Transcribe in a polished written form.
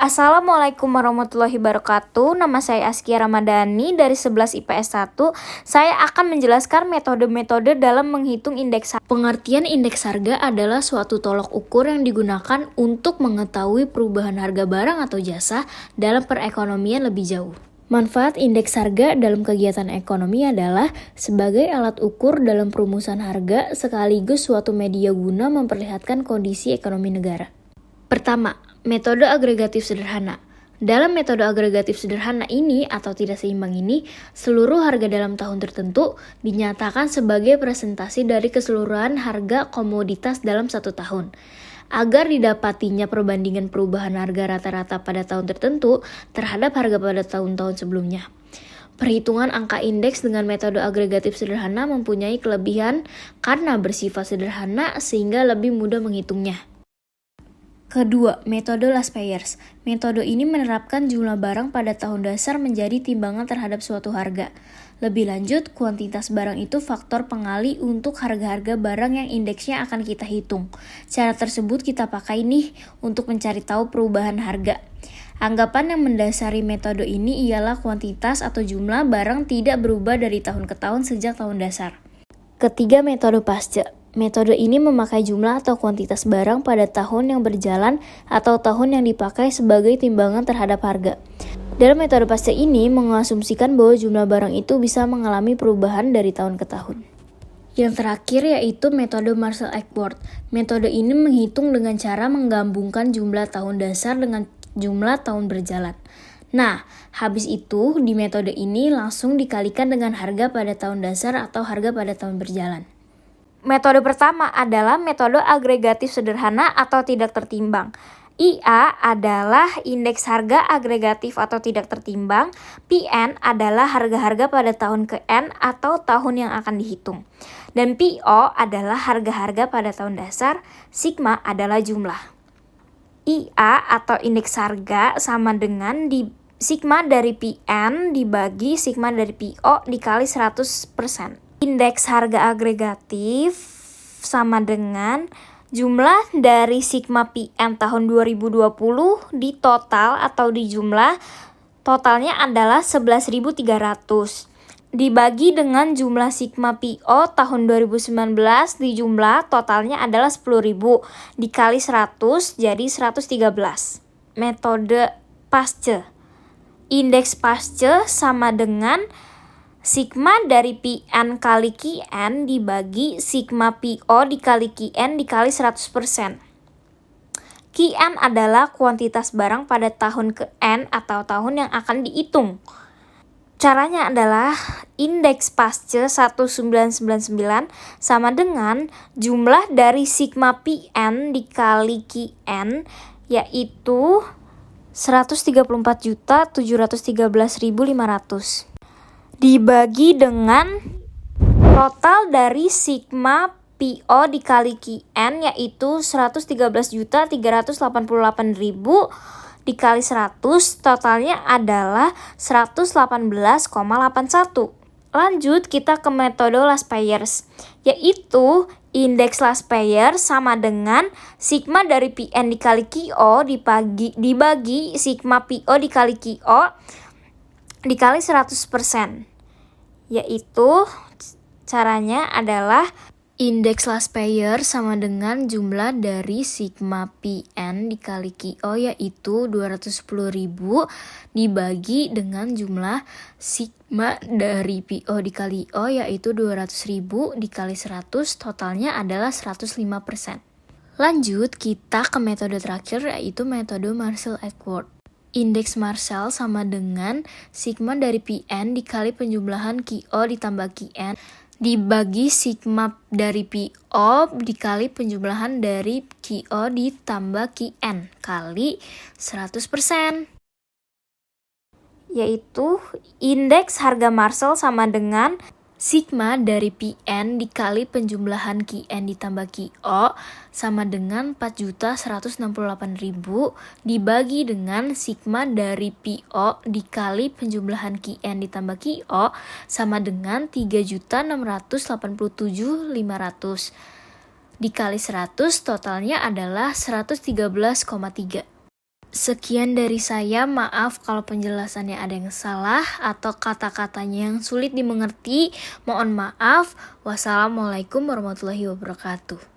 Assalamualaikum warahmatullahi wabarakatuh. Nama saya Askia Ramadhani dari 11 IPS 1. Saya akan menjelaskan metode-metode dalam menghitung indeks harga. Pengertian indeks harga adalah suatu tolok ukur yang digunakan untuk mengetahui perubahan harga barang atau jasa dalam perekonomian lebih jauh. Manfaat indeks harga dalam kegiatan ekonomi adalah sebagai alat ukur dalam perumusan harga sekaligus suatu media guna memperlihatkan kondisi ekonomi negara. Pertama, metode agregatif sederhana. Dalam metode agregatif sederhana ini atau tidak seimbang ini, seluruh harga dalam tahun tertentu dinyatakan sebagai presentasi dari keseluruhan harga komoditas dalam satu tahun. Agar didapatinya perbandingan perubahan harga rata-rata pada tahun tertentu terhadap harga pada tahun-tahun sebelumnya. Perhitungan angka indeks dengan metode agregatif sederhana mempunyai kelebihan karena bersifat sederhana sehingga lebih mudah menghitungnya. Kedua, metode last payers. Metode ini menerapkan jumlah barang pada tahun dasar menjadi timbangan terhadap suatu harga. Lebih lanjut, kuantitas barang itu faktor pengali untuk harga-harga barang yang indeksnya akan kita hitung. Cara tersebut kita pakai nih untuk mencari tahu perubahan harga. Anggapan yang mendasari metode ini ialah kuantitas atau jumlah barang tidak berubah dari tahun ke tahun sejak tahun dasar. Ketiga, metode pasca. Metode ini memakai jumlah atau kuantitas barang pada tahun yang berjalan atau tahun yang dipakai sebagai timbangan terhadap harga. Dalam metode pasca ini mengasumsikan bahwa jumlah barang itu bisa mengalami perubahan dari tahun ke tahun. Yang terakhir yaitu metode Marshall-Ackworth. Metode ini menghitung dengan cara menggabungkan jumlah tahun dasar dengan jumlah tahun berjalan. Nah, habis itu di metode ini langsung dikalikan dengan harga pada tahun dasar atau harga pada tahun berjalan. Metode pertama adalah metode agregatif sederhana atau tidak tertimbang. IA adalah indeks harga agregatif atau tidak tertimbang. PN adalah harga-harga pada tahun ke N atau tahun yang akan dihitung. Dan PO adalah harga-harga pada tahun dasar. Sigma adalah jumlah. IA atau indeks harga sama dengan sigma dari PN dibagi sigma dari PO dikali 100%. Indeks harga agregatif sama dengan jumlah dari sigma PN tahun 2020 di total atau di jumlah totalnya adalah 11.300 dibagi dengan jumlah sigma PO tahun 2019 di jumlah totalnya adalah 10.000 dikali 100 jadi 113. Metode pasca. Indeks pasca sama dengan sigma dari PN kali QN dibagi sigma PO dikali QN dikali 100%. QN adalah kuantitas barang pada tahun ke N atau tahun yang akan dihitung. Caranya adalah indeks pasca 1999 sama dengan jumlah dari sigma PN dikali QN yaitu 134.713.500. Dibagi dengan total dari sigma PO dikali QN yaitu 113.388.000 dikali 100 totalnya adalah 118,81. Lanjut kita ke metode last payers yaitu indeks last payers sama dengan sigma dari PN dikali QO dibagi sigma PO dikali QO dikali 100%. Yaitu caranya adalah indeks last payer sama dengan jumlah dari sigma PN dikali QO yaitu 210.000 dibagi dengan jumlah sigma dari PO dikali O yaitu 200.000 dikali 100 totalnya adalah 105%. Lanjut kita ke metode terakhir yaitu metode Marshall-Ackworth. Indeks Marshall sama dengan sigma dari PN dikali penjumlahan QO ditambah QN dibagi sigma dari PO dikali penjumlahan dari QO ditambah QN kali 100%. Yaitu indeks harga Marshall sama dengan sigma dari PN dikali penjumlahan QN ditambah QO sama dengan 4.168.000 dibagi dengan sigma dari PO dikali penjumlahan QN ditambah QO sama dengan 3.687.500 dikali 100 totalnya adalah 113,3. Sekian dari saya, maaf kalau penjelasannya ada yang salah atau kata-katanya yang sulit dimengerti. Mohon maaf. Wassalamualaikum warahmatullahi wabarakatuh.